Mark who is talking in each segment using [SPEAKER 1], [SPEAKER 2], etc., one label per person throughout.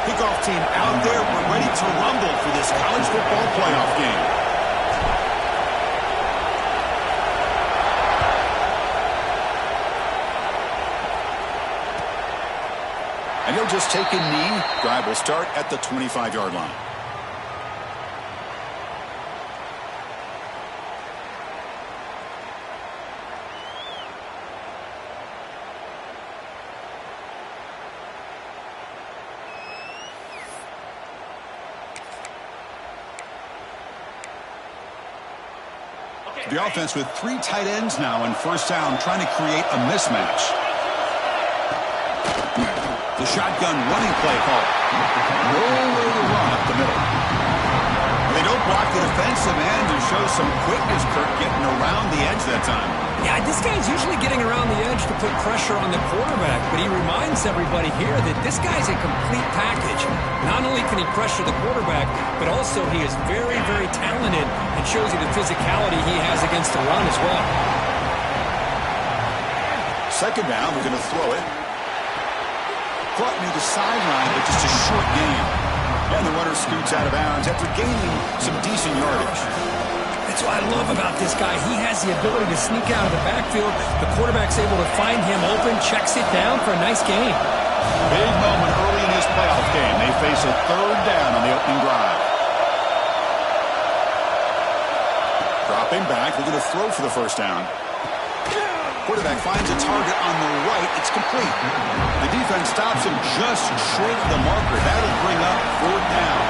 [SPEAKER 1] Kickoff team out there. We're ready to rumble for this college football playoff game. And he'll just take a knee. Drive will start at the 25-yard line. The offense with 3 tight ends now in first down, trying to create a mismatch. The shotgun running play call. Nowhere to run up the middle. They don't block the defensive end and show some quickness, Kirk, getting around the edge that time.
[SPEAKER 2] Yeah, this guy's usually getting around the edge to put pressure on the quarterback, but he reminds everybody here that this guy's a complete package. Not only can he pressure the quarterback, but also he is very, very talented and shows you the physicality he has against the run as well.
[SPEAKER 1] Second down, we're going to throw it. Caught near the sideline, but just a short gain. And the runner scoots out of bounds after gaining some decent yardage.
[SPEAKER 2] That's what I love about this guy. He has the ability to sneak out of the backfield. The quarterback's able to find him open, checks it down for a nice gain.
[SPEAKER 1] Big moment early in his playoff game. They face a third down on the opening drive. Dropping back, looking to throw for the first down. Quarterback finds a target on the right. It's complete. The defense stops him just short of the marker. That'll bring up fourth down.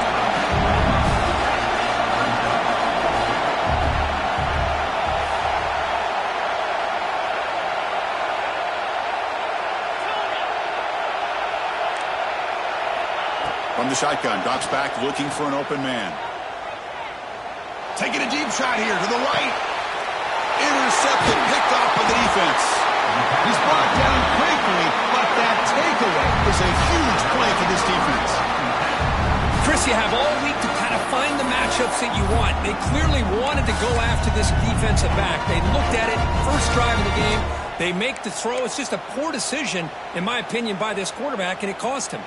[SPEAKER 1] From the shotgun, drops back looking for an open man. Taking a deep shot here to the right. Intercepted, picked off by the defense. He's brought down quickly, but that takeaway is a huge play for this defense.
[SPEAKER 2] Chris, you have all week to kind of find the matchups that you want. They clearly wanted to go after this defensive back. They looked at it, first drive of the game. They make the throw. It's just a poor decision, in my opinion, by this quarterback, and it cost him.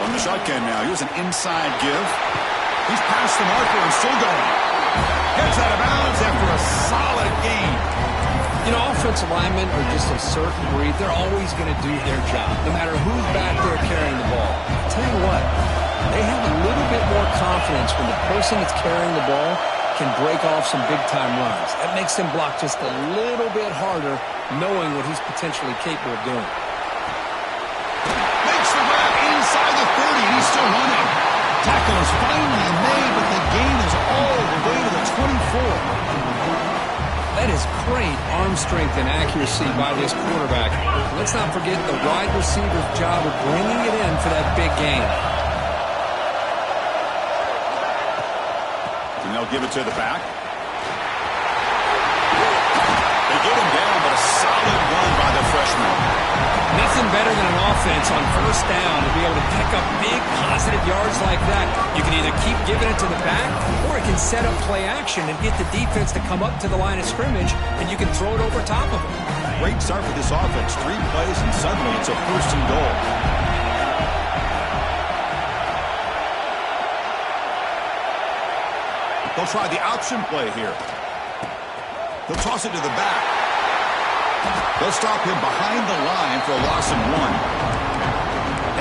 [SPEAKER 1] From the shotgun now, here's an inside give. He's past the marker and still going. Gets out of bounds after a solid gain.
[SPEAKER 2] You know, offensive linemen are just a certain breed. They're always going to do their job, no matter who's back there carrying the ball. I'll tell you what, they have a little bit more confidence when the person that's carrying the ball can break off some big-time runs. That makes them block just a little bit harder, knowing what he's potentially capable of doing.
[SPEAKER 1] Inside the 30, he's still running. Tackle is finally made, but the gain is all the way to the 24.
[SPEAKER 2] That is great arm strength and accuracy by this quarterback. Let's not forget the wide receiver's job of bringing it in for that big gain.
[SPEAKER 1] And they'll give it to the back. They get him down, but a solid run by the freshman.
[SPEAKER 2] Nothing better than an offense on first down to be able to pick up big positive yards like that. You can either keep giving it to the back, or it can set up play action and get the defense to come up to the line of scrimmage, and you can throw it over top of them.
[SPEAKER 1] Great start for this offense. 3 plays, and suddenly it's a first and goal. They'll try the option play here. They'll toss it to the back. They'll stop him behind the line for a loss of 1.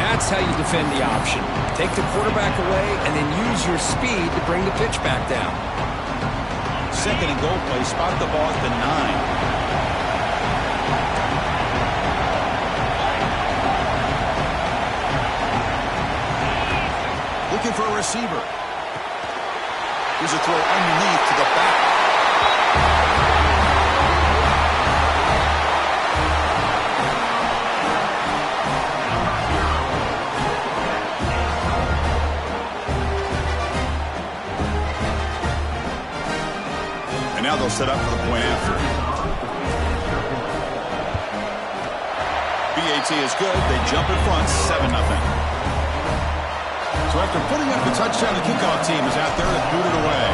[SPEAKER 2] That's how you defend the option. Take the quarterback away and then use your speed to bring the pitch back down.
[SPEAKER 1] Second and goal play. Spot the ball at the 9. Looking for a receiver. Here's a throw underneath to the back. And now they'll set up for the point after. BAT is good. They jump in front, 7-0. So after putting up the touchdown, the kickoff team is out there to boot it away.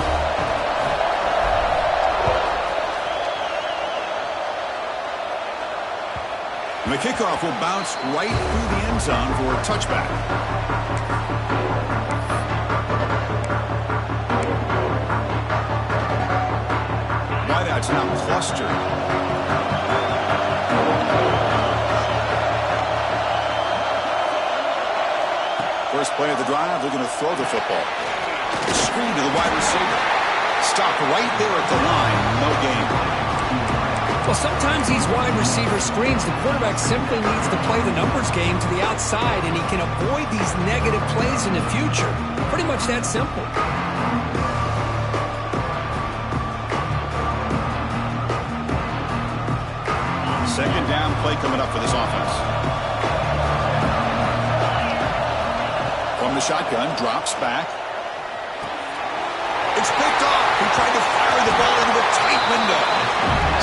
[SPEAKER 1] And the kickoff will bounce right through the end zone for a touchback. Wideouts now clustered. First play of the drive, they're going to throw the football. Screen to the wide receiver. Stopped right there at the line. No gain.
[SPEAKER 2] Well, sometimes these wide receiver screens, the quarterback simply needs to play the numbers game to the outside, and he can avoid these negative plays in the future. Pretty much that simple.
[SPEAKER 1] Second down play coming up for this offense. From the shotgun, drops back. It's picked off. He tried to fire the ball into a tight window.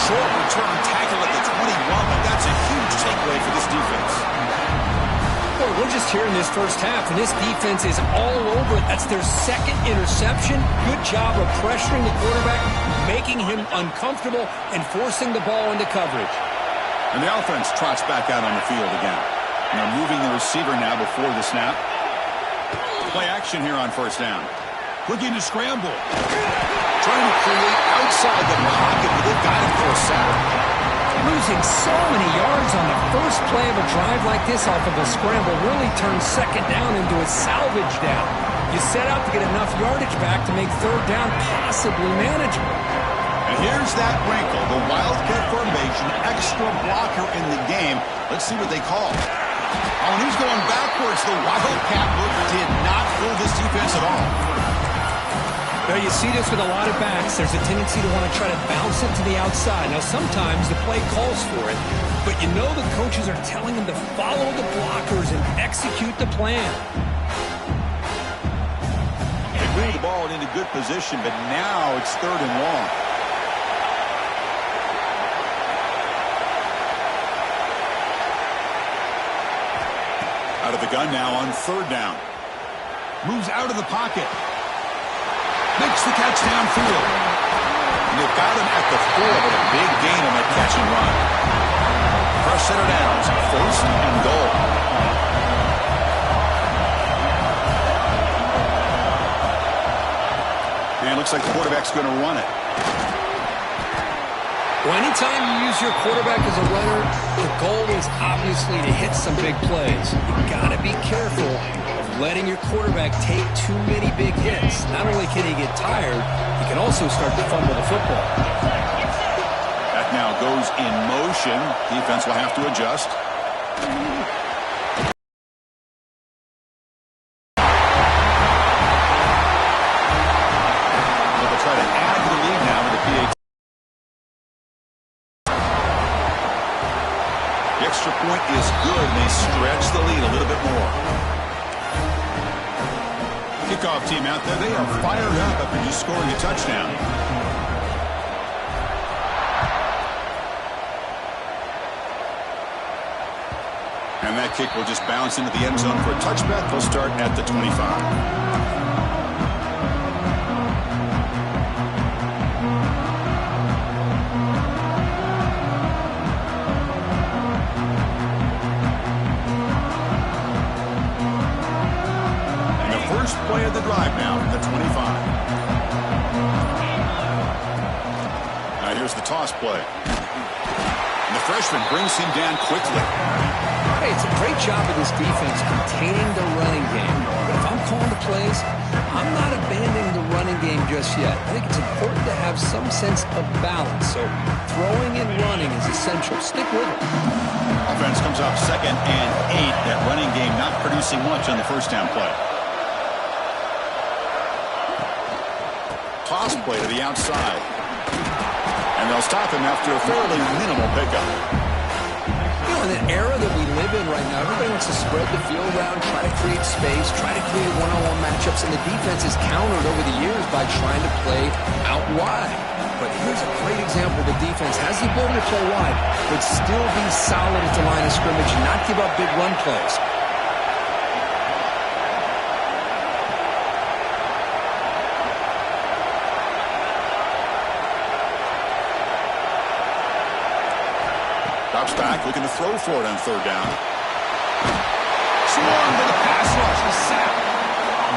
[SPEAKER 1] Short return tackle at the 21, but that's a huge takeaway for this defense.
[SPEAKER 2] Boy, we're just here in this first half, and this defense is all over it. That's their second interception. Good job of pressuring the quarterback, making him uncomfortable, and forcing the ball into coverage.
[SPEAKER 1] And the offense trots back out on the field again. And they're moving the receiver now before the snap. Play action here on first down. Looking to scramble. Trying to create outside the pocket, but they've got him for a sack.
[SPEAKER 2] Losing so many yards on the first play of a drive like this off of a scramble really turns second down into a salvage down. You set out to get enough yardage back to make third down possibly manageable.
[SPEAKER 1] And here's that wrinkle, the wildcat formation, extra blocker in the game. Let's see what they call. Oh, and he's going backwards. The wildcat look did not fool this defense at all.
[SPEAKER 2] Well, you see this with a lot of backs. There's a tendency to want to try to bounce it to the outside. Now, sometimes the play calls for it, but you know the coaches are telling them to follow the blockers and execute the plan.
[SPEAKER 1] They moved the ball into good position, but now it's third and long. Out of the gun now on third down. Moves out of the pocket. Makes the catch downfield. And they've got him at the 4. A big gain on that catch and run. First set of downs. First and goal. And it looks like the quarterback's going to run it.
[SPEAKER 2] Well, anytime you use your quarterback as a runner, the goal is obviously to hit some big plays. You've got to be careful of letting your quarterback take too many big hits. Not only can he get tired, he can also start to fumble the football.
[SPEAKER 1] That now goes in motion. Defense will have to adjust. They'll try to add to the lead now with the PAT. The extra point is good, and they stretch the lead a little bit more. Kickoff team out there, they are fired up after just scoring a touchdown. And that kick will just bounce into the end zone for a touchback. They'll start at the 25. First play of the drive now from the 25. Now here's the toss play. And the freshman brings him down quickly.
[SPEAKER 2] Hey, it's a great job of this defense containing the running game. But if I'm calling the plays, I'm not abandoning the running game just yet. I think it's important to have some sense of balance. So throwing and running is essential. Stick with it.
[SPEAKER 1] Offense comes up 2nd and 8. That running game not producing much on the first down play. Toss play to the outside. And they'll stop him after a fairly minimal pickup.
[SPEAKER 2] You know, in an era that we live in right now, everybody wants to spread the field around, try to create space, try to create one-on-one matchups, and the defense is countered over the years by trying to play out wide. But here's a great example. The defense has the ability to play wide, but still be solid at the line of scrimmage and not give up big run plays.
[SPEAKER 1] Drops back, looking to throw for it on third down. Swarmed to the pass rush. He's sacked.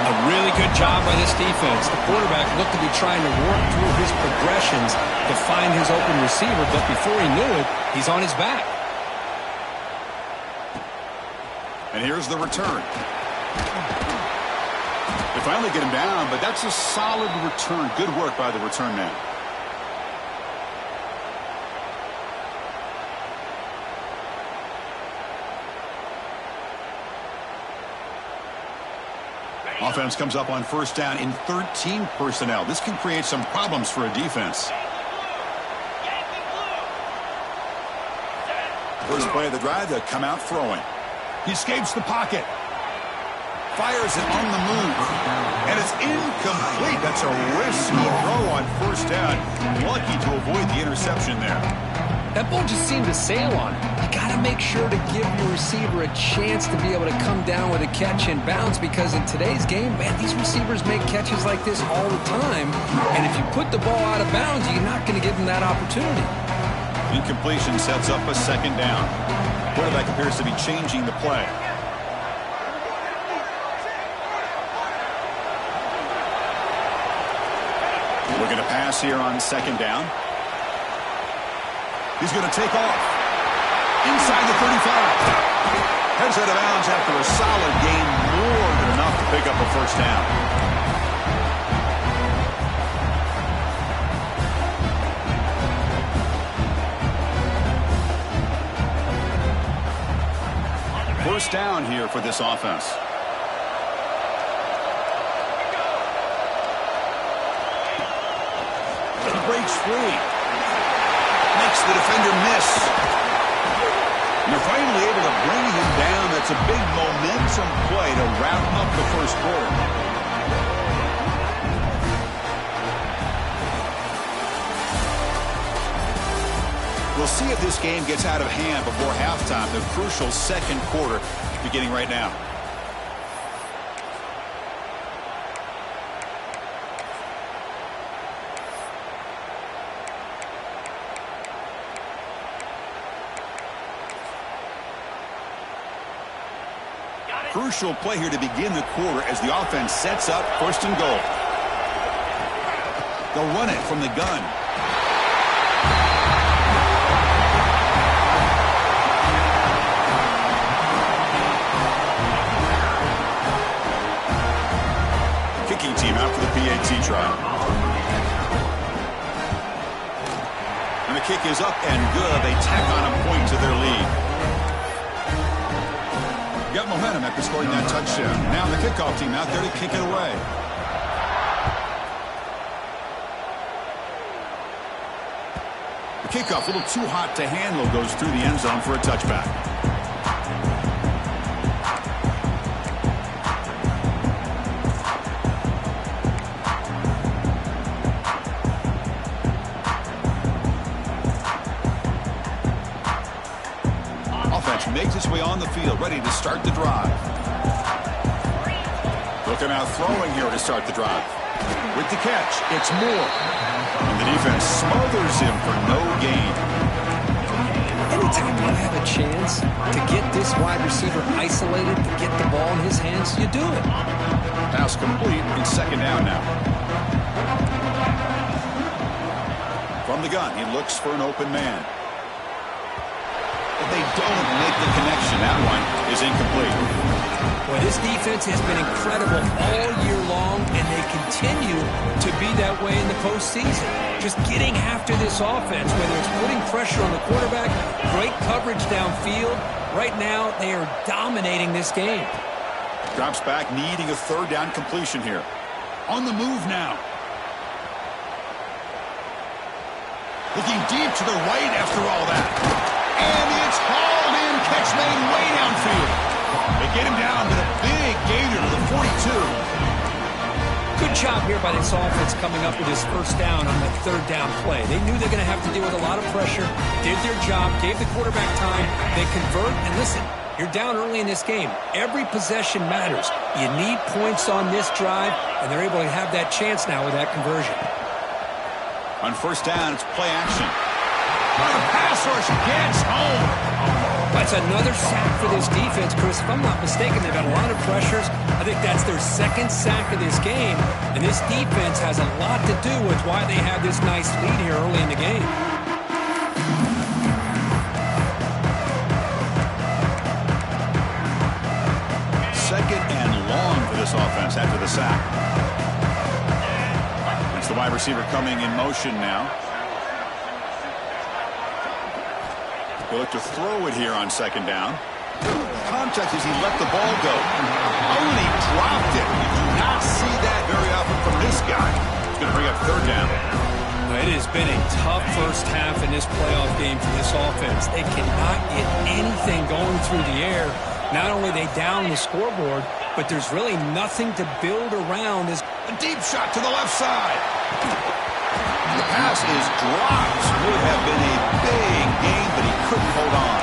[SPEAKER 2] A really good job by this defense. The quarterback looked to be trying to work through his progressions to find his open receiver, but before he knew it, he's on his back.
[SPEAKER 1] And here's the return. They finally get him down, but that's a solid return. Good work by the return man. Offense comes up on first down in 13 personnel. This can create some problems for a defense. First play of the drive, they'll come out throwing. He escapes the pocket. Fires it on the move. And it's incomplete. That's a risky throw on first down. Lucky to avoid the interception there.
[SPEAKER 2] That ball just seemed to sail on it. You got to make sure to give your receiver a chance to be able to come down with a catch and bounce, because in today's game, man, these receivers make catches like this all the time. And if you put the ball out of bounds, you're not going to give them that opportunity.
[SPEAKER 1] Incompletion sets up a second down. Quarterback appears to be changing the play. Looking to pass here on second down. He's going to take off. Inside the 35. Heads out of bounds after a solid game. More than enough to pick up a first down. First down here for this offense. He breaks free. Makes the defender miss. And they're finally able to bring him down. That's a big momentum play to wrap up the first quarter. We'll see if this game gets out of hand before halftime. The crucial second quarter beginning right now. Crucial play here to begin the quarter as the offense sets up first and goal. They'll run it from the gun. Kicking team out for the PAT try. And the kick is up and good. They tack on a point to their lead. Got momentum after scoring that touchdown. Now the kickoff team out there to kick it away. The kickoff, a little too hot to handle, goes through the end zone for a touchback. Makes its way on the field, ready to start the drive. Looking out throwing here to start the drive. With the catch, it's Moore. And the defense smothers him for no gain.
[SPEAKER 2] Anytime you have a chance to get this wide receiver isolated, to get the ball in his hands, you do it.
[SPEAKER 1] Pass complete in second down now. From the gun, he looks for an open man. But they don't make the connection. That one is incomplete.
[SPEAKER 2] Well, this defense has been incredible all year long, and they continue to be that way in the postseason. Just getting after this offense, whether it's putting pressure on the quarterback, great coverage downfield. Right now, they are dominating this game.
[SPEAKER 1] Drops back, needing a third down completion here. On the move now. Looking deep to the right after all that. And it's hauled in, catch made way downfield. They get him down to the big gainer to the 42.
[SPEAKER 2] Good job here by this offense coming up with his first down on that third down play. They knew they're going to have to deal with a lot of pressure, did their job, gave the quarterback time, they convert, and listen, you're down early in this game. Every possession matters. You need points on this drive, and they're able to have that chance now with that conversion.
[SPEAKER 1] On first down, it's play action. On a pass rush, gets home.
[SPEAKER 2] That's another sack for this defense, Chris. If I'm not mistaken, they've had a lot of pressures. I think that's their second sack of this game. And this defense has a lot to do with why they have this nice lead here early in the game.
[SPEAKER 1] Second and long for this offense after the sack. It's the wide receiver coming in motion now. He'll look to throw it here on second down. Contact as he let the ball go. Oh, and he dropped it. You do not see that very often from this guy. He's going to bring up third down.
[SPEAKER 2] It has been a tough first half in this playoff game for this offense. They cannot get anything going through the air. Not only are they down the scoreboard, but there's really nothing to build around. This
[SPEAKER 1] a deep shot to the left side. The pass is dropped. Would have been a big game, but he couldn't hold on.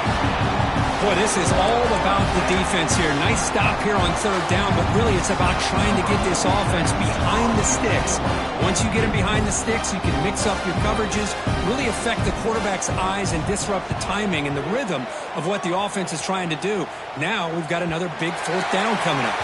[SPEAKER 2] Boy, this is all about the defense here. Nice stop here on third down, but really it's about trying to get this offense behind the sticks. Once you get them behind the sticks, you can mix up your coverages, really affect the quarterback's eyes and disrupt the timing and the rhythm of what the offense is trying to do. Now we've got another big fourth down coming up.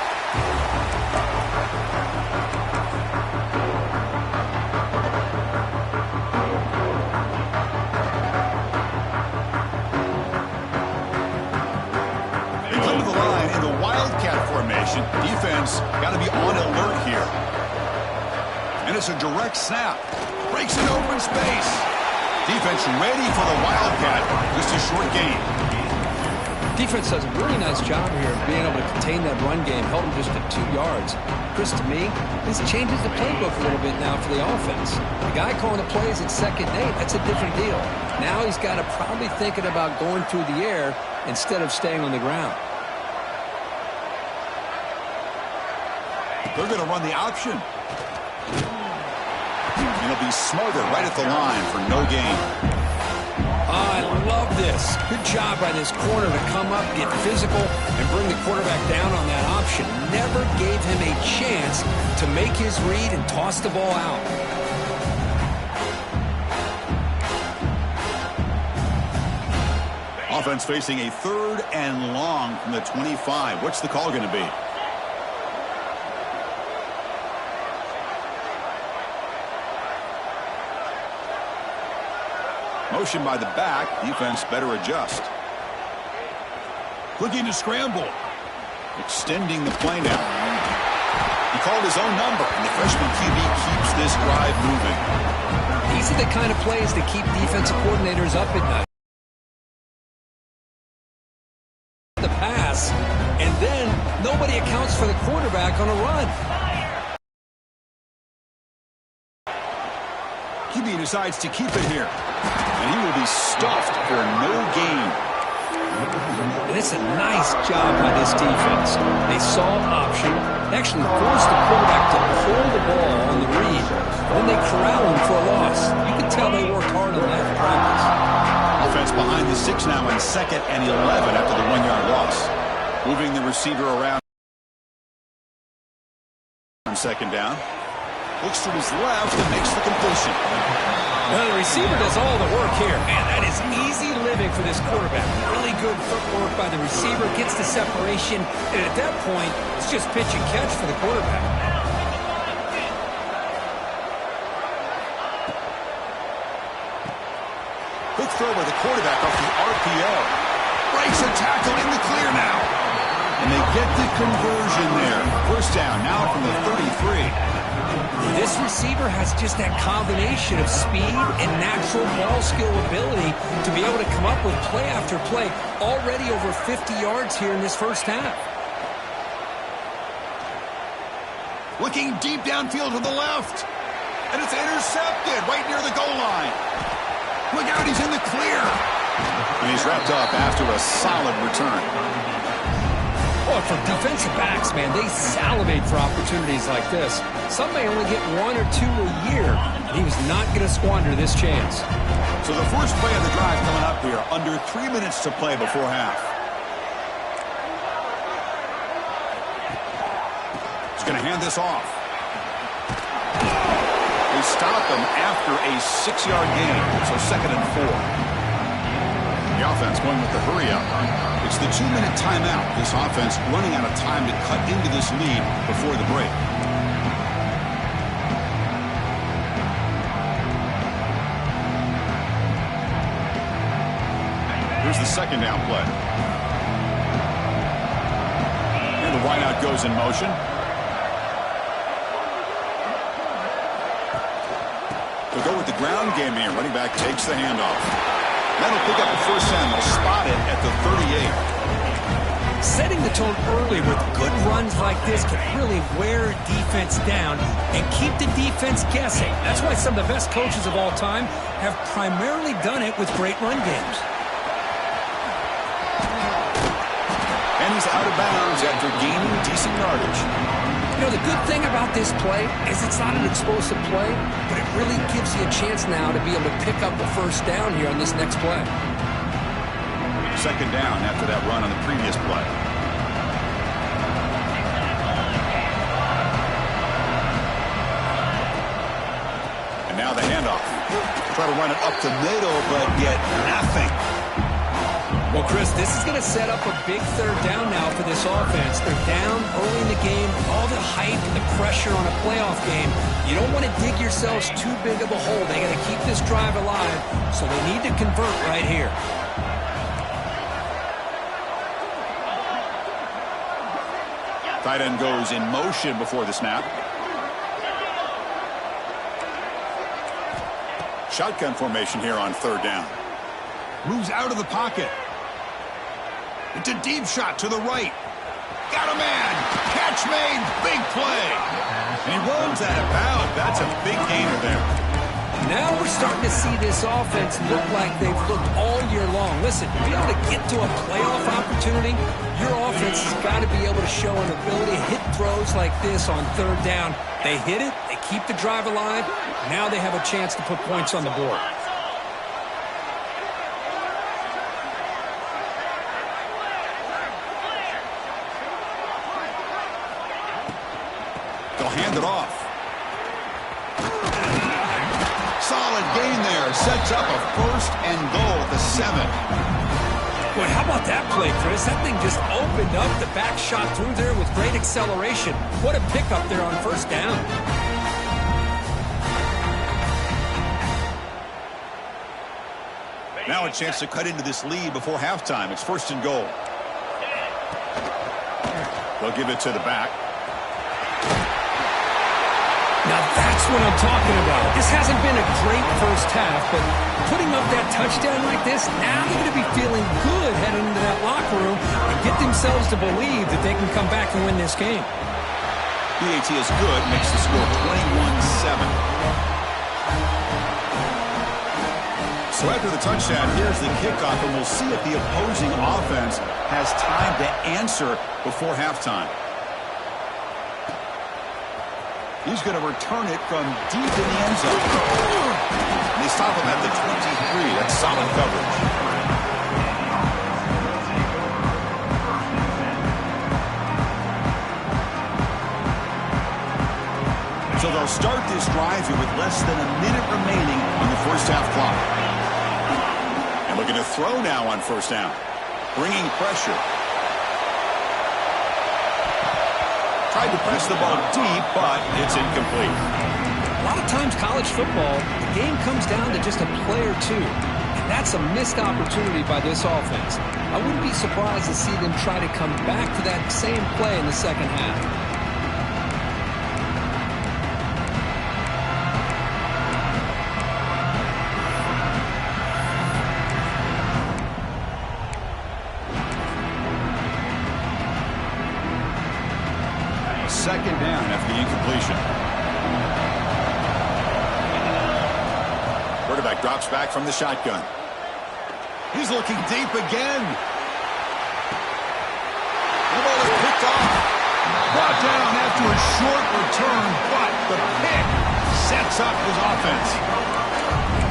[SPEAKER 1] Defense got to be on alert here. And it's a direct snap. Breaks it open space. Defense ready for the Wildcat. Just a short gain.
[SPEAKER 2] Defense does a really nice job here of being able to contain that run game, held him just at 2 yards. Chris, to me, this changes the playbook a little bit now for the offense. The guy calling the plays at 2nd and 8, that's a different deal. Now he's got to probably thinking about going through the air instead of staying on the ground.
[SPEAKER 1] They're going to run the option. And he'll be smothered right at the line for no gain.
[SPEAKER 2] I love this. Good job by this corner to come up, get physical, and bring the quarterback down on that option. Never gave him a chance to make his read and toss the ball out.
[SPEAKER 1] Offense facing a third and long from the 25. What's the call going to be? Motion by the back. Defense better adjust. Looking to scramble. Extending the play now. He called his own number, and the freshman QB keeps this drive moving.
[SPEAKER 2] These are the kind of plays that keep defensive coordinators up at night. The pass, and then nobody accounts for the quarterback on a run.
[SPEAKER 1] QB decides to keep it here. And he will be stuffed for no gain.
[SPEAKER 2] And it's a nice job by this defense. They saw an option, actually forced the quarterback to pull the ball on the read. Then they corral him for a loss. You can tell they worked hard on that in practice.
[SPEAKER 1] Offense behind the 6 now in 2nd and 11 after the 1-yard loss. Moving the receiver around on 2nd down. Looks to his left and makes the completion.
[SPEAKER 2] Well, the receiver does all the work here. Man, that is easy living for this quarterback. Really good footwork by the receiver. Gets the separation. And at that point, it's just pitch and catch for the quarterback.
[SPEAKER 1] Quick throw by the quarterback off the RPO. Breaks a tackle in the clear now. And they get the conversion there. First down now from the 33.
[SPEAKER 2] This receiver has just that combination of speed and natural ball skill ability to be able to come up with play after play. Already over 50 yards here in this first half.
[SPEAKER 1] Looking deep downfield to the left. And it's intercepted right near the goal line. Look out, he's in the clear. And he's wrapped up after a solid return.
[SPEAKER 2] Well, for defensive backs, man, they salivate for opportunities like this. Some may only get 1 or 2 a year, and he was not going to squander this chance.
[SPEAKER 1] So the first play of the drive coming up here, under 3 minutes to play before half. He's going to hand this off. They stop him after a 6-yard gain, so 2nd and 4. The offense going with the hurry up. It's the 2-minute timeout. This offense running out of time to cut into this lead before the break. Here's the second down play. And the wideout goes in motion. They'll go with the ground game here. Running back takes the handoff. That'll pick up the first down. They'll spot it at the 38.
[SPEAKER 2] Setting the tone early with good runs like this can really wear defense down and keep the defense guessing. That's why some of the best coaches of all time have primarily done it with great run games.
[SPEAKER 1] And he's out of bounds after gaining decent yardage.
[SPEAKER 2] You know, the good thing about this play is it's not an explosive play, but it really gives you a chance now to be able to pick up the first down here on this next play.
[SPEAKER 1] Second down after that run on the previous play. And now the handoff. Try to run it up the middle, but get nothing.
[SPEAKER 2] Well, Chris, this is going to set up a big third down now for this offense. They're down early in the game. All the hype and the pressure on a playoff game. You don't want to dig yourselves too big of a hole. They got to keep this drive alive, so they need to convert right here.
[SPEAKER 1] Tight end goes in motion before the snap. Shotgun formation here on third down. Moves out of the pocket. It's a deep shot to the right. Got a man. Catch made. Big play. And he runs out of bounds. That's a big gainer there.
[SPEAKER 2] Now we're starting to see this offense look like they've looked all year long. Listen, to be able to get to a playoff opportunity, your offense has got to be able to show an ability to hit throws like this on third down. They hit it. They keep the drive alive. Now they have a chance to put points on the board.
[SPEAKER 1] They'll hand it off. Solid gain there. Sets up a first and goal at the 7.
[SPEAKER 2] Boy, how about that play, Chris? That thing just opened up. The back shot through there with great acceleration. What a pickup there on first down.
[SPEAKER 1] Now a chance to cut into this lead before halftime. It's first and goal. They'll give it to the back.
[SPEAKER 2] Now that's what I'm talking about. This hasn't been a great first half, but putting up that touchdown like this, now they're going to be feeling good heading into that locker room and get themselves to believe that they can come back and win this game.
[SPEAKER 1] BAT is good, makes the score 21-7. So after the touchdown, here's the kickoff, and we'll see if the opposing offense has time to answer before halftime. He's going to return it from deep in the end zone. And they stop him at the 23. That's solid coverage. So they'll start this drive here with less than a minute remaining on the first half clock. And looking to throw now on first down. Bringing pressure. Tried to press the ball deep, but it's incomplete.
[SPEAKER 2] A lot of times college football, the game comes down to just a play or two. And that's a missed opportunity by this offense. I wouldn't be surprised to see them try to come back to that same play in the second half.
[SPEAKER 1] Second down after the incompletion. Quarterback drops back from the shotgun. He's looking deep again. The ball is picked off. Brought down after a short return, but the pick sets up his offense.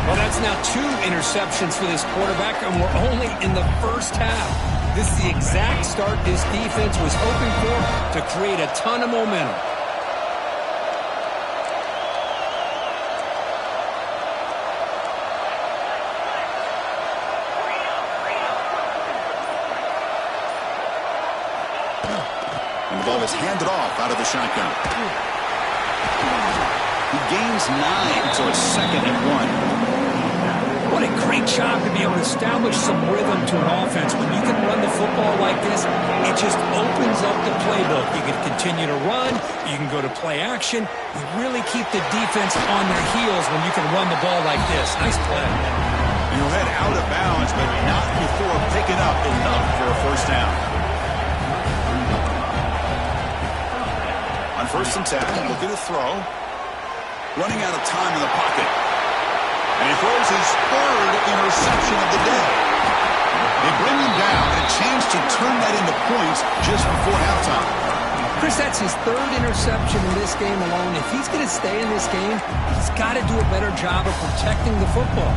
[SPEAKER 2] Well, that's now 2 interceptions for this quarterback, and we're only in the first half. This is the exact start this defense was hoping for to create a ton of momentum.
[SPEAKER 1] so it's handed off out of the shotgun.
[SPEAKER 3] He gains 9, so it's 2nd and 1.
[SPEAKER 2] What a great job to be able to establish some rhythm to an offense. When you can run the football like this, it just opens up the playbook. You can continue to run. You can go to play action. You really keep the defense on their heels when you can run the ball like this. Nice play.
[SPEAKER 1] He'll head out of bounds, but not before picking up enough for a first down. On 1st and 10, looking to throw. Running out of time in the pocket. And he throws his 3rd interception of the day. They bring him down, and a chance to turn that into points just before halftime.
[SPEAKER 2] Chris, that's his 3rd interception in this game alone. If he's going to stay in this game, he's got to do a better job of protecting the football.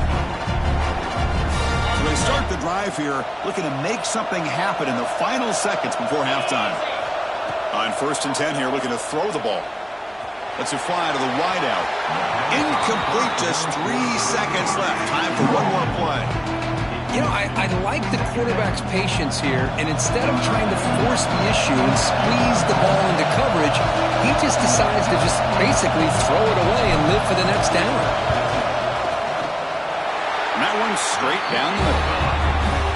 [SPEAKER 1] So they start the drive here, looking to make something happen in the final seconds before halftime. On 1st and 10 here, looking to throw the ball. Lets it fly to the wideout. Incomplete, just 3 seconds left. Time for one more play.
[SPEAKER 2] You know, I like the quarterback's patience here, and instead of trying to force the issue and squeeze the ball into coverage, he just decides to just basically throw it away and live for the next down.
[SPEAKER 1] And that one's straight down the middle.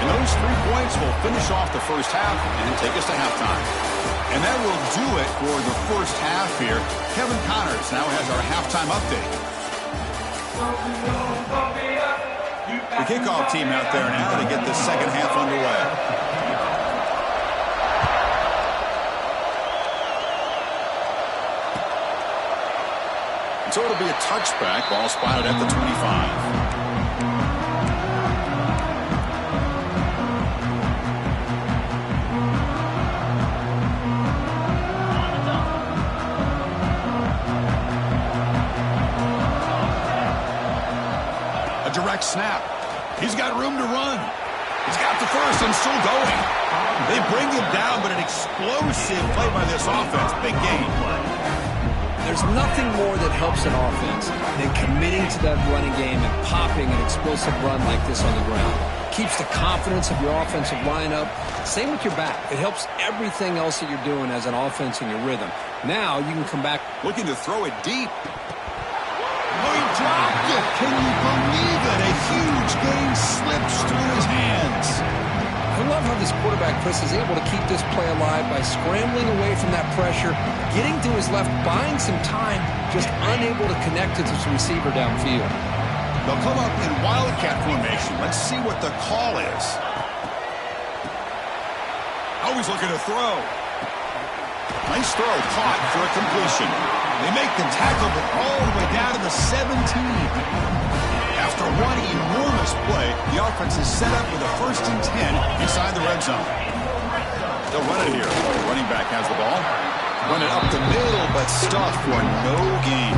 [SPEAKER 1] And those 3 points will finish off the first half and take us to halftime. And that will do it for the first half here. Kevin Connors now has our halftime update. The kickoff team out there now to get the second half underway. And so it'll be a touchback. Ball spotted at the 25. Direct snap. He's got room to run. He's got the first and still going. They bring him down, but an explosive play by this offense. Big game.
[SPEAKER 2] There's nothing more that helps an offense than committing to that running game and popping an explosive run like this on the ground. Keeps the confidence of your offensive lineup. Same with your back. It helps everything else that you're doing as an offense in your rhythm. Now you can come back.
[SPEAKER 1] Looking to throw it deep. Oh, he dropped it. Can you believe it? A huge gain slips through his hands.
[SPEAKER 2] I love how this quarterback, Chris, is able to keep this play alive by scrambling away from that pressure, getting to his left, buying some time, just unable to connect to this receiver downfield.
[SPEAKER 1] They'll come up in wildcat formation. Let's see what the call is. Always looking to throw. Nice throw, caught for a completion. They make the tackle, but all the way down to the 17. After one enormous play, the offense is set up with a 1st and 10 inside the red zone. They'll run it here. The running back has the ball. Run it up the middle, but stuffed for no gain.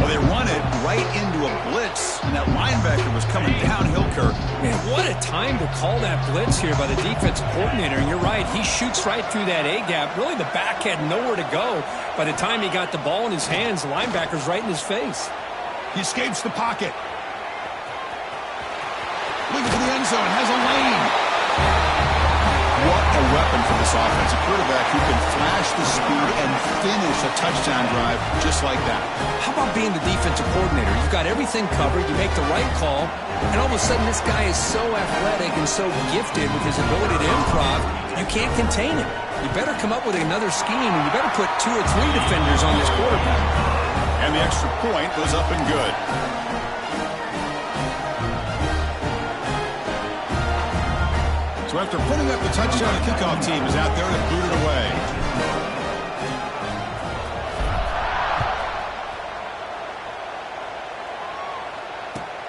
[SPEAKER 1] Well, they run it right into a blitz, and that linebacker was coming downhill, Kirk.
[SPEAKER 2] Man, what a time to call that blitz here by the defensive coordinator. And you're right, he shoots right through that A-gap. Really, the back had nowhere to go. By the time he got the ball in his hands, the linebacker's right in his face.
[SPEAKER 1] He escapes the pocket. Looking for the end zone, has a lane. What a weapon for this offense. A quarterback who can flash the speed and finish a touchdown drive just like that.
[SPEAKER 2] How about being the defensive coordinator? You've got everything covered, you make the right call, and all of a sudden this guy is so athletic and so gifted with his ability to improv, you can't contain him. You better come up with another scheme, and you better put 2 or 3 defenders on this quarterback.
[SPEAKER 1] And the extra point goes up and good. So after putting up the touchdown, the kickoff team is out there to boot it away.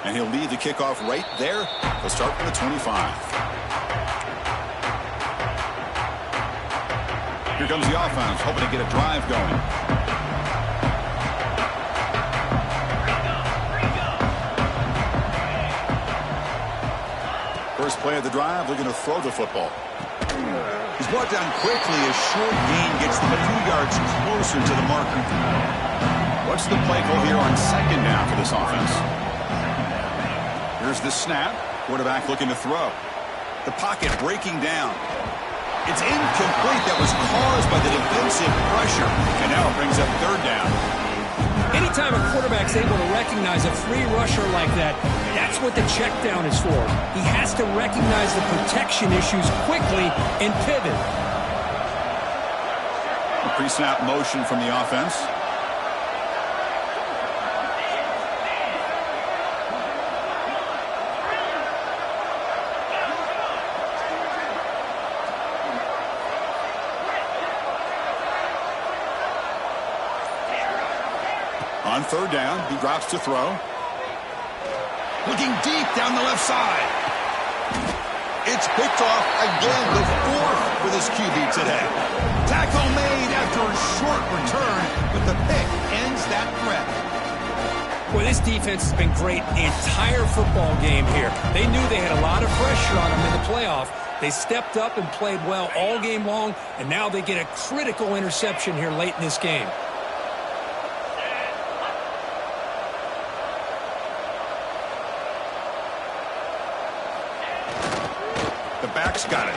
[SPEAKER 1] And he'll lead the kickoff right there. He'll start from the 25. Here comes the offense, hoping to get a drive going. First play of the drive, looking to throw the football. He's brought down quickly. A short gain gets them a few yards closer to the marker. What's the play call here on 2nd down for this offense? Here's the snap. Quarterback looking to throw. The pocket breaking down. It's incomplete. That was caused by the defensive pressure. And now it brings up third down.
[SPEAKER 2] Anytime a quarterback's able to recognize a free rusher like that, that's what the check down is for. He has to recognize the protection issues quickly and pivot.
[SPEAKER 1] A pre-snap motion from the offense. On third down, he drops to throw. Looking deep down the left side. It's picked off again, the fourth for this QB today. Tackle made after a short return, but the pick ends that threat.
[SPEAKER 2] Well, this defense has been great the entire football game here. They knew they had a lot of pressure on them in the playoff. They stepped up and played well all game long, and now they get a critical interception here late in this game.
[SPEAKER 1] Back's got it.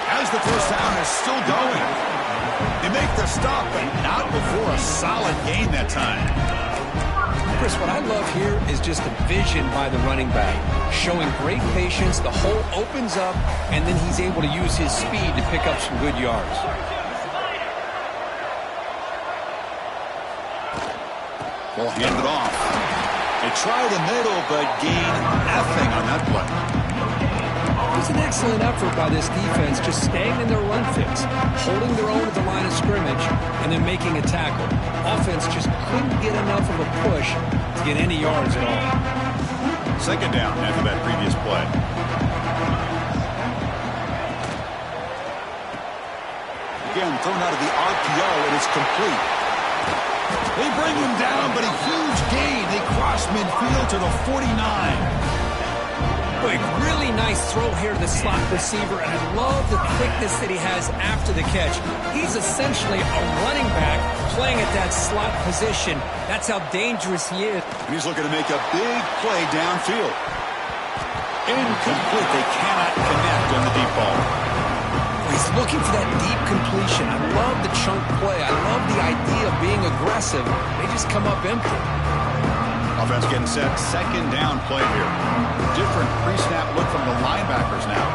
[SPEAKER 1] As the first down is still going. They make the stop, but not before a solid gain that time.
[SPEAKER 2] Chris, what I love here is just the vision by the running back. Showing great patience, the hole opens up, and then he's able to use his speed to pick up some good yards.
[SPEAKER 1] Well, hand it off. They try the middle, but gain nothing on that play.
[SPEAKER 2] It was an excellent effort by this defense, just staying in their run fix, holding their own at the line of scrimmage, and then making a tackle. Offense just couldn't get enough of a push to get any yards at all.
[SPEAKER 1] Second down after that previous play. Again, thrown out of the RPO, and it's complete. They bring him down, but a huge gain. They cross midfield to the 49.
[SPEAKER 2] Boy, really nice throw here to the slot receiver, and I love the quickness that he has after the catch. He's essentially a running back playing at that slot position. That's how dangerous he is.
[SPEAKER 1] And he's looking to make a big play downfield. Incomplete. They cannot connect on the deep ball.
[SPEAKER 2] He's looking for that deep completion. I love the chunk play. I love the idea of being aggressive. They just come up empty.
[SPEAKER 1] Offense getting set. Second down play here. Different pre-snap look from the linebackers now.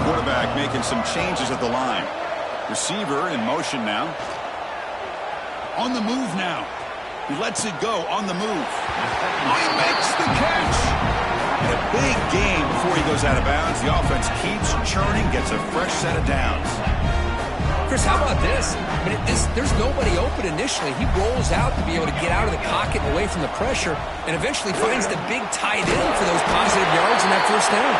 [SPEAKER 1] Quarterback making some changes at the line. Receiver in motion now. On the move now. He lets it go on the move. Oh, he makes the catch. And a big gain before he goes out of bounds. The offense keeps churning, gets a fresh set of downs.
[SPEAKER 2] Chris, how about this? I mean, there's nobody open initially. He rolls out to be able to get out of the pocket and away from the pressure, and eventually finds the big tight end for those positive yards in that first down.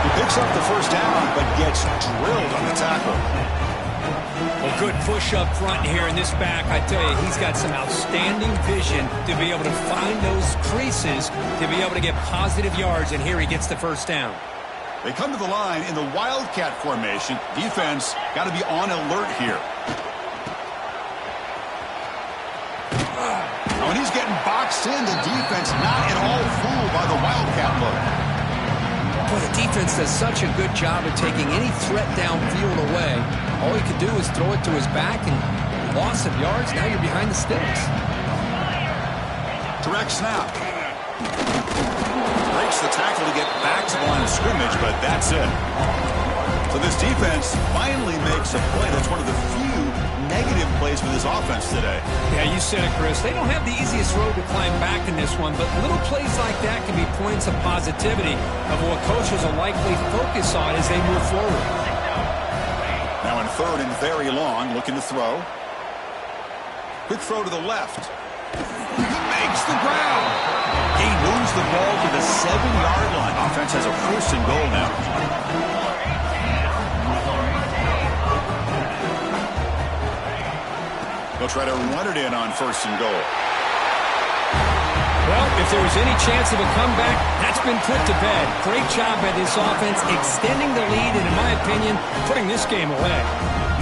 [SPEAKER 1] He picks up the first down, but gets drilled on the tackle.
[SPEAKER 2] Well, good push up front here in this back. I tell you, he's got some outstanding vision to be able to find those creases, to be able to get positive yards, and here he gets the first down.
[SPEAKER 1] They come to the line in the Wildcat formation. Defense got to be on alert here. When he's getting boxed in, the defense not at all fooled by the Wildcat look.
[SPEAKER 2] Boy, the defense does such a good job of taking any threat downfield away. All he could do is throw it to his back, and loss of yards, now you're behind the sticks.
[SPEAKER 1] Direct snap. Breaks the tackle to get back to the line of scrimmage, but that's it. So this defense finally makes a play. That's one of the few negative plays for this offense today.
[SPEAKER 2] Yeah, you said it, Chris. They don't have the easiest road to climb back in this one, but little plays like that can be points of positivity of what coaches will likely focus on as they move forward.
[SPEAKER 1] Now in third and very long, looking to throw. Quick throw to the left. He makes the ground. He moves the ball to the 7-yard line. Offense has a first and goal now. They'll try to run it in on first and goal.
[SPEAKER 2] Well, if there was any chance of a comeback, that's been put to bed. Great job by this offense extending the lead and, in my opinion, putting this game away.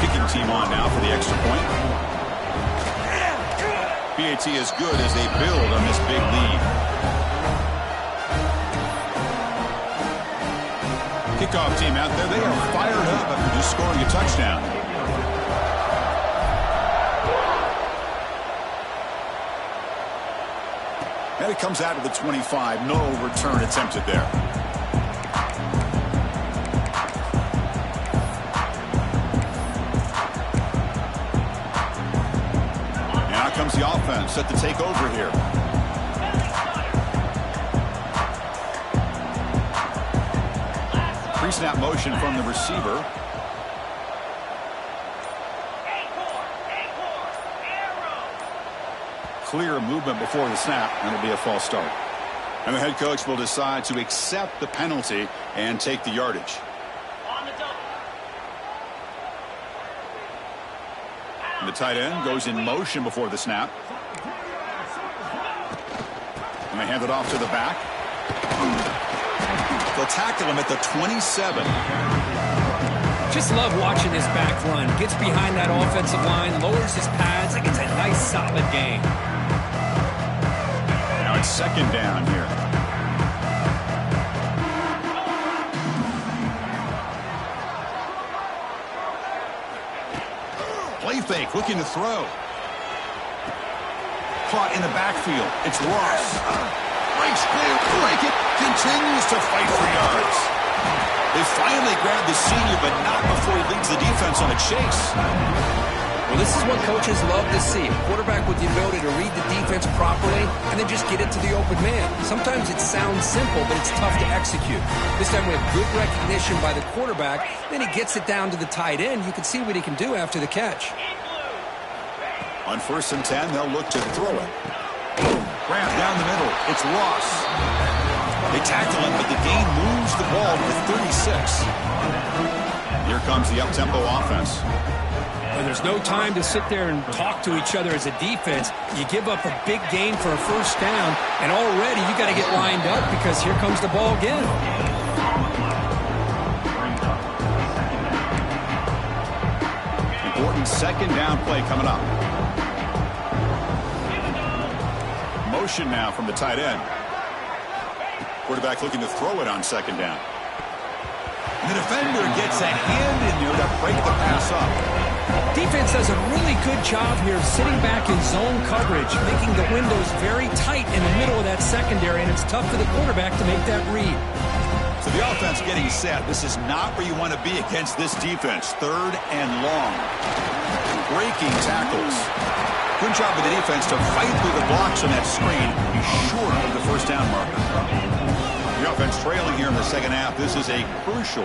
[SPEAKER 1] Kicking team on now for the extra point. BAT is good as they build on this big lead. kickoff team out there, they are fired up after just scoring a touchdown. And it comes out of the 25. No return attempted there. And out comes the offense set to take over here. Pre-snap motion from the receiver. Clear movement before the snap, and it'll be a false start. And the head coach will decide to accept the penalty and take the yardage. And the tight end goes in motion before the snap. And they hand it off to the back. They'll tackle him at the 27.
[SPEAKER 2] Just love watching this back run. Gets behind that offensive line, lowers his pads, and gets a nice solid gain.
[SPEAKER 1] Now it's second down here. Play fake, looking to throw. Caught in the backfield. It's Ross. Breaks clear, break it, continues to fight for yards. They finally grabbed the senior, but not before he leads the defense on a chase.
[SPEAKER 2] Well, this is what coaches love to see. A quarterback with the ability to read the defense properly and then just get it to the open man. Sometimes it sounds simple, but it's tough to execute. This time we have good recognition by the quarterback. Then he gets it down to the tight end. You can see what he can do after the catch.
[SPEAKER 1] On 1st and 10, they'll look to throw it. Grab down the middle. It's Ross. They tackle him, but the gain moves the ball to 36. Here comes the up-tempo offense.
[SPEAKER 2] And there's no time to sit there and talk to each other as a defense. You give up a big gain for a first down, and already you got to get lined up because here comes the ball again.
[SPEAKER 1] Important second down play coming up. Motion now from the tight end. Quarterback looking to throw it on second down. And the defender gets a hand in there to break the pass up.
[SPEAKER 2] Defense does a really good job here of sitting back in zone coverage, making the windows very tight in the middle of that secondary, and it's tough for the quarterback to make that read.
[SPEAKER 1] So the offense getting set. This is not where you want to be against this defense. 3rd and long. Breaking tackles. Good job of the defense to fight through the blocks on that screen. He's short of the first down marker. The offense trailing here in the second half. This is a crucial.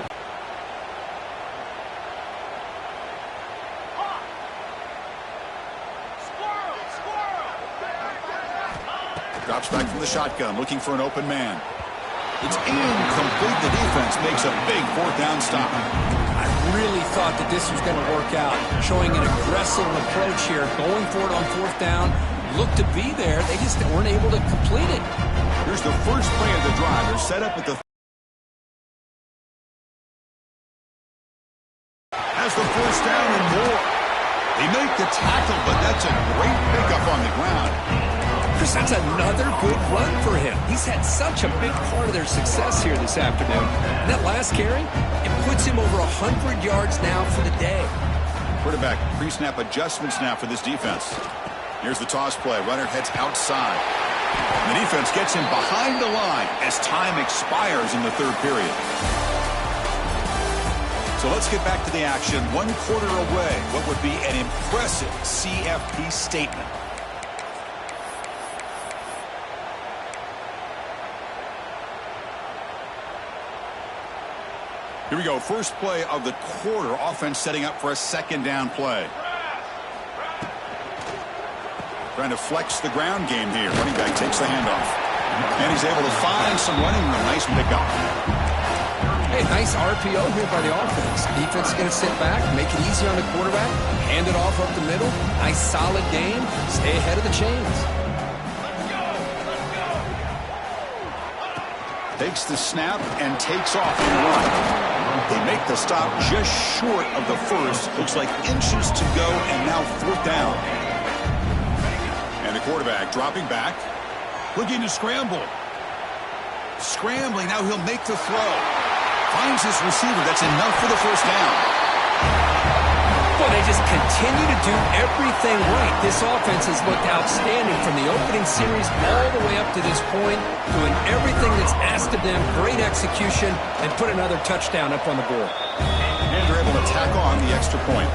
[SPEAKER 1] Drops back from the shotgun, looking for an open man. It's incomplete. The defense makes a big 4th down stop.
[SPEAKER 2] I really thought that this was going to work out, showing an aggressive approach here, going for it on 4th down. Looked to be there. They just weren't able to complete it.
[SPEAKER 1] Here's the first play of the drive. They're set up at the... Has the first down and more. They make the tackle, but that's a great pickup on the ground.
[SPEAKER 2] Chris, that's another good run for him. He's had such a big part of their success here this afternoon. And that last carry, it puts him over 100 yards now for the day.
[SPEAKER 1] Quarterback pre-snap adjustments now for this defense. Here's the toss play. Runner heads outside. And the defense gets him behind the line as time expires in the 3rd period. So let's get back to the action. 1 quarter away. What would be an impressive CFB statement? Here we go. First play of the quarter. Offense setting up for a second down play. Trying to flex the ground game here. Running back takes the handoff. And he's able to find some running room. Nice pickup.
[SPEAKER 2] Hey, nice RPO here by the offense. Defense is going to sit back, make it easy on the quarterback, hand it off up the middle. Nice solid game. Stay ahead of the chains.
[SPEAKER 1] Takes the snap and takes off and run. They make the stop just short of the first. Looks like inches to go, and now 4th down. And the quarterback dropping back, looking to scramble. Scrambling, now he'll make the throw. Finds his receiver. That's enough for the first down.
[SPEAKER 2] Boy, they just continue to do everything right. This offense has looked outstanding from the opening series all the way up to this point, doing everything that's asked of them, great execution, and put another touchdown up on the board.
[SPEAKER 1] And they're able to tack on the extra point.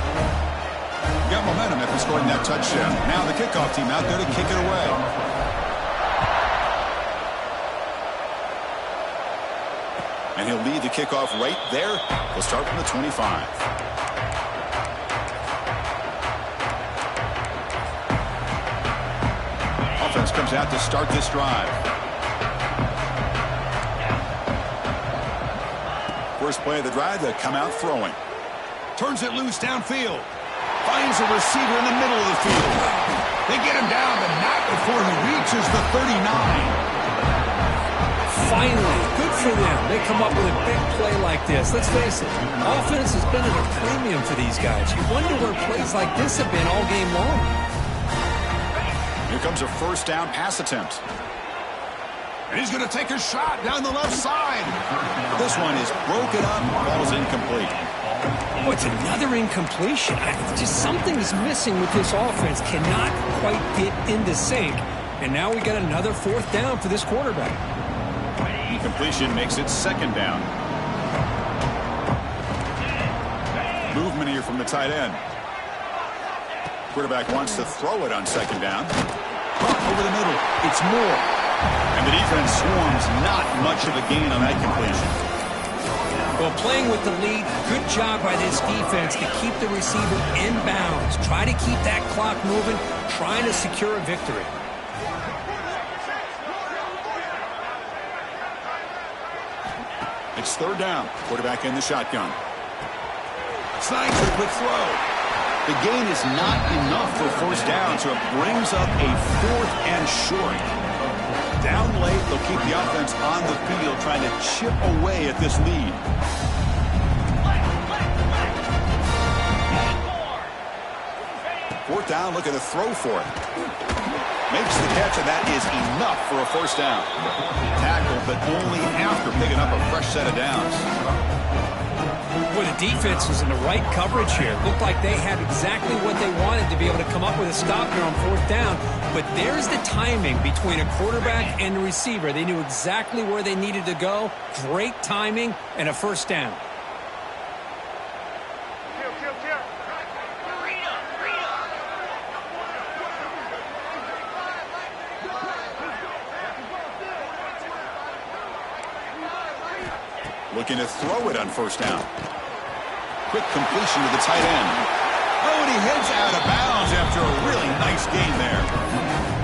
[SPEAKER 1] Got momentum after scoring that touchdown. Now the kickoff team out there to kick it away. And he'll lead the kickoff right there. He'll start from the 25. Offense comes out to start this drive. First play of the drive, they come out throwing. Turns it loose downfield. Finds a receiver in the middle of the field. They get him down, but not before he reaches the 39.
[SPEAKER 2] Finally, good for them. They come up with a big play like this. Let's face it, offense has been at a premium for these guys. You wonder where plays like this have been all game long.
[SPEAKER 1] Here comes a first down pass attempt. And he's going to take a shot down the left side. This one is broken up, falls incomplete.
[SPEAKER 2] Oh, it's another incompletion. Just something is missing with this offense. Cannot quite get into sync. And now we got another fourth down for this quarterback.
[SPEAKER 1] Incompletion makes it second down. Movement here from the tight end. Quarterback wants to throw it on second down. Over the middle. It's Moore. And the defense swarms. Not much of a gain on that completion.
[SPEAKER 2] Well, playing with the lead, good job by this defense to keep the receiver in bounds. Try to keep that clock moving, trying to secure a victory.
[SPEAKER 1] It's third down. Quarterback in the shotgun. Snides a quick throw. The gain is not enough for first down, so it brings up a fourth and short. Down late, they'll keep the offense on the field trying to chip away at this lead. Fourth down, look at the throw for it. Makes the catch, and that is enough for a first down. Tackle, but only after picking up a fresh set of downs.
[SPEAKER 2] Well, the defense was in the right coverage here. Looked like they had exactly what they wanted to be able to come up with a stop here on fourth down. But there's the timing between a quarterback and the receiver. They knew exactly where they needed to go. Great timing and a first down.
[SPEAKER 1] Looking to throw it on first down. Quick completion to the tight end. Oh, and he heads out of bounds after a really nice gain there.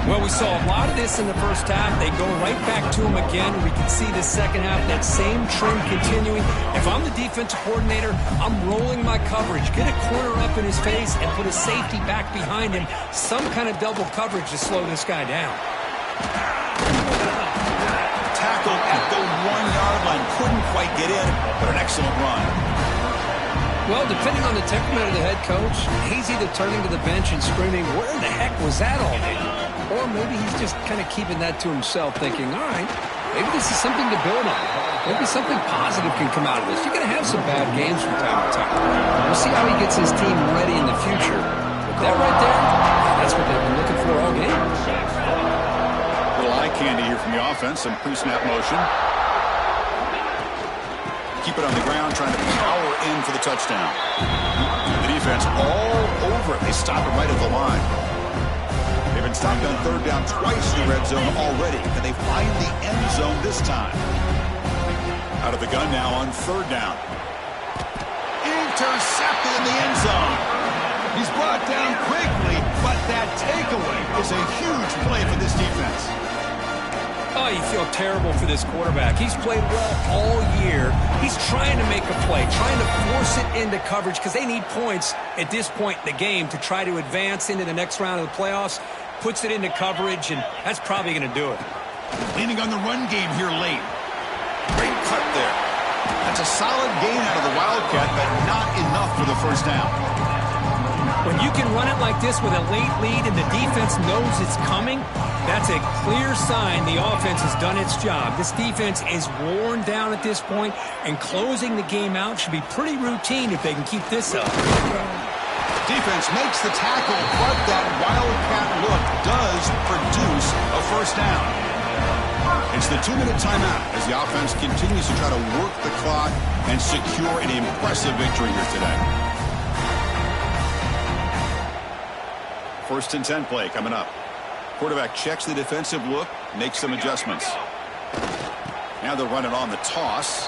[SPEAKER 2] Well, we saw a lot of this in the first half. They go right back to him again. We can see the second half, that same trend continuing. If I'm the defensive coordinator, I'm rolling my coverage. Get a corner up in his face and put a safety back behind him. Some kind of double coverage to slow this guy down.
[SPEAKER 1] Tackled at the 1-yard line. Couldn't quite get in, but an excellent run.
[SPEAKER 2] Well, depending on the temperament of the head coach, he's either turning to the bench and screaming, where the heck was that all day? Or maybe he's just kind of keeping that to himself, thinking, all right, maybe this is something to build on. Maybe something positive can come out of this. You're going to have some bad games from time to time. We'll see how he gets his team ready in the future. But that right there, that's what they've been looking for all game.
[SPEAKER 1] Little eye candy here from the offense. Some pre-snap motion. Keep it on the ground, trying to power in for the touchdown. The defense all over it. They stop it right at the line. They've been stopped on third down twice in the red zone already. Can they find the end zone this time? Out of the gun now on third down. Intercepted in the end zone. He's brought down quickly, but that takeaway is a huge play for this defense.
[SPEAKER 2] Oh, you feel terrible for this quarterback. He's played well all year. He's trying to make a play, trying to force it into coverage because they need points at this point in the game to try to advance into the next round of the playoffs. Puts it into coverage, and that's probably going to do it.
[SPEAKER 1] Leaning on the run game here late. Great cut there. That's a solid gain out of the Wildcat, but not enough for the first down.
[SPEAKER 2] When you can run it like this with a late lead and the defense knows it's coming, That's a clear sign the offense has done its job. This defense is worn down at this point, and closing the game out should be pretty routine if they can keep this up.
[SPEAKER 1] Defense makes the tackle, but that wildcat look does produce a first down. It's the 2-minute timeout as the offense continues to try to work the clock and secure an impressive victory here today. 1st and 10 play coming up. Quarterback checks the defensive look, makes some adjustments. Now they'll run it on the toss.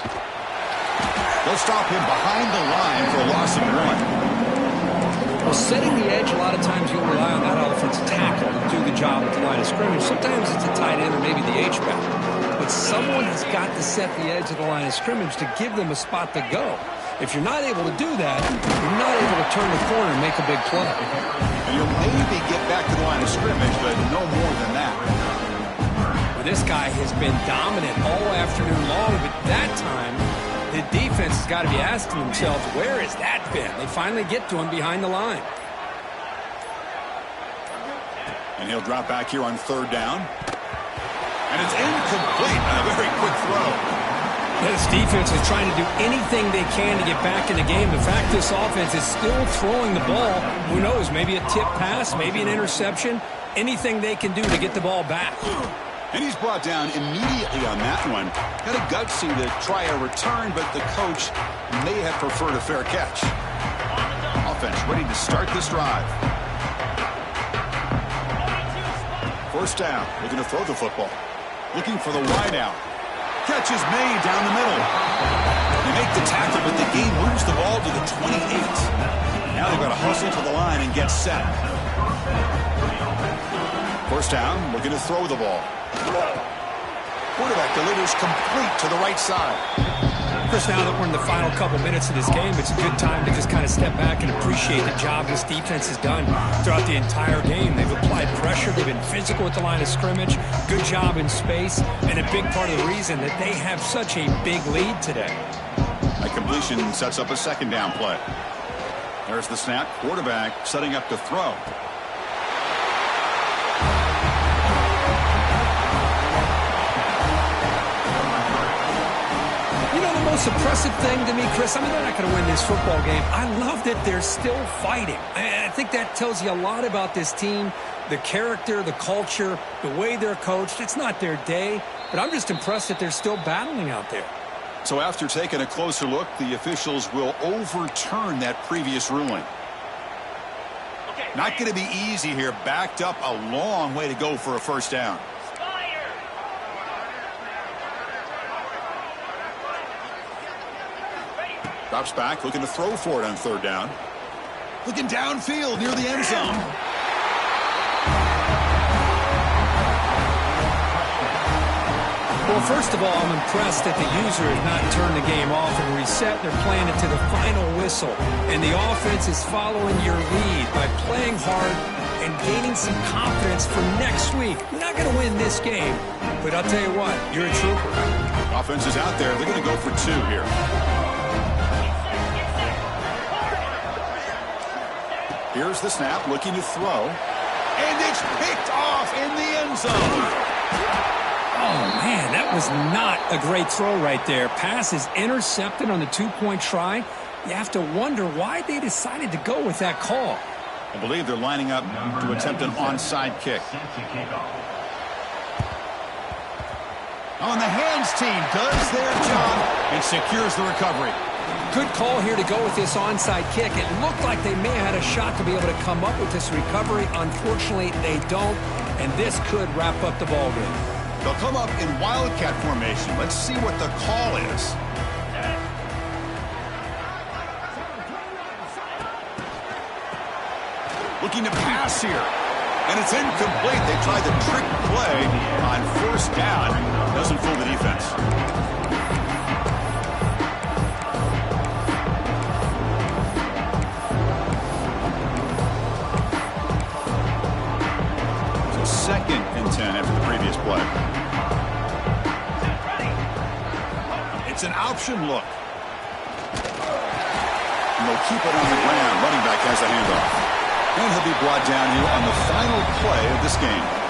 [SPEAKER 1] They'll stop him behind the line for a loss of 1.
[SPEAKER 2] Well, setting the edge, a lot of times you'll rely on that offensive tackle to do the job at the line of scrimmage. Sometimes it's a tight end or maybe the H-back. But someone has got to set the edge of the line of scrimmage to give them a spot to go. If you're not able to do that, you're not able to turn the corner and make a big play.
[SPEAKER 1] And you'll maybe get back to the line of scrimmage, but no more than that.
[SPEAKER 2] Well, this guy has been dominant all afternoon long, but that time, the defense has got to be asking themselves, where has that been? They finally get to him behind the line.
[SPEAKER 1] And he'll drop back here on 3rd down. And it's incomplete on a very quick throw.
[SPEAKER 2] This defense is trying to do anything they can to get back in the game. The fact this offense is still throwing the ball, who knows, maybe a tip pass, maybe an interception, anything they can do to get the ball back.
[SPEAKER 1] And he's brought down immediately on that one. Had a gutsy to try a return, but the coach may have preferred a fair catch. Offense ready to start this drive. 1st down, looking to throw the football. Looking for the wide out. Catch is made down the middle. They make the tackle, but the game moves the ball to the 28. Now they've got to hustle to the line and get set. 1st down, looking to throw the ball. Quarterback delivers complete to the right side.
[SPEAKER 2] Chris, now that we're in the final couple minutes of this game, it's a good time to just kind of step back and appreciate the job this defense has done throughout the entire game. They've applied pressure. They've been physical at the line of scrimmage. Good job in space, and a big part of the reason that they have such a big lead today.
[SPEAKER 1] A completion sets up a 2nd down play. There's the snap. Quarterback setting up to throw.
[SPEAKER 2] The most impressive thing to me, Chris, I mean, they're not going to win this football game. I love that they're still fighting. I think that tells you a lot about this team, the character, the culture, the way they're coached. It's not their day, but I'm just impressed that they're still battling out there.
[SPEAKER 1] So after taking a closer look, the officials will overturn that previous ruling. Not going to be easy here. Backed up a long way to go for a 1st down. Drops back, looking to throw for it on 3rd down. Looking downfield near the end zone.
[SPEAKER 2] Well, first of all, I'm impressed that the user has not turned the game off and reset. They're playing it to the final whistle. And the offense is following your lead by playing hard and gaining some confidence for next week. You're not going to win this game, but I'll tell you what, you're a trooper.
[SPEAKER 1] Offense is out there. They're going to go for 2 here. Here's the snap, looking to throw. And it's picked off in the end zone.
[SPEAKER 2] Oh, man, that was not a great throw right there. Pass is intercepted on the 2-point try. You have to wonder why they decided to go with that call.
[SPEAKER 1] I believe they're lining up to attempt an onside kick. On the hands team does their job and secures the recovery.
[SPEAKER 2] Good call here to go with this onside kick. It looked like they may have had a shot to be able to come up with this recovery. Unfortunately, they don't, and this could wrap up the ball game.
[SPEAKER 1] They'll come up in wildcat formation. Let's see what the call is. Looking to pass here. And it's incomplete. They try the trick play on 1st down. Doesn't fool the defense. So 2nd and 10 after the previous play. It's an option look. And they'll keep it on the ground. Running back has a handoff. And he'll be brought down here on the final play of this game.